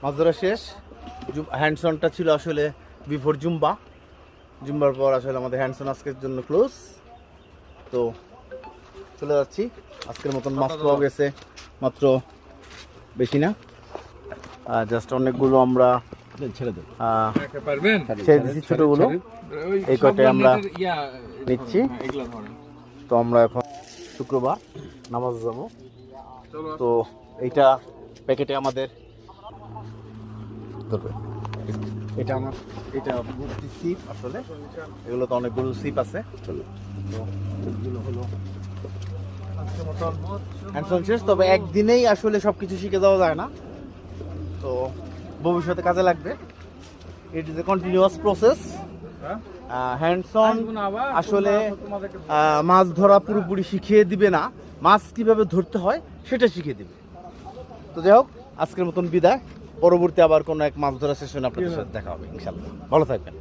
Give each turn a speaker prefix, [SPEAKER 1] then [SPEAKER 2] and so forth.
[SPEAKER 1] মাছ ধরা শেষ। হ্যান্ডসনটা ছিল আসলে বিফোর জুম্বার পর আসলে আমাদের হ্যান্ডসন আজকের জন্য ক্লোজ। তো চলে যাচ্ছি। আজকের মতন মাছ পাওয়া গেছে মাত্র, বেশি না, জাস্ট অনেকগুলো আমরা ছেড়ে দিচ্ছি, ছোটগুলো এই কয়টাই আমরা নিচ্ছি। তো আমরা এখন শুক্রবার নামাজ যাব। তো এইটা প্যাকেটে আমাদের ধরবে, এটা বুদ্ধি সিপ। আসলে এগুলো তো অনেকগুলো সিপ আছে। চলো, তো এগুলো হলো হ্যান্ডসন শেষ। তবে একদিনেই আসলে সবকিছু শিখে যাওয়া যায় না, তো ভবিষ্যতে কাজে লাগবে। It is a continuous process. Hands-on আসলে মাছ ধরা পুরোপুরি শিখিয়ে দিবে না, মাছ কিভাবে ধরতে হয় সেটা শিখিয়ে দিবে। তো যাই হোক, আজকের মতন বিদায়। পরবর্তী আবার কোনো এক মাছ ধরা সেশন আপনাদের সাথে দেখা হবে ইনশাল্লাহ। ভালো থাকবেন।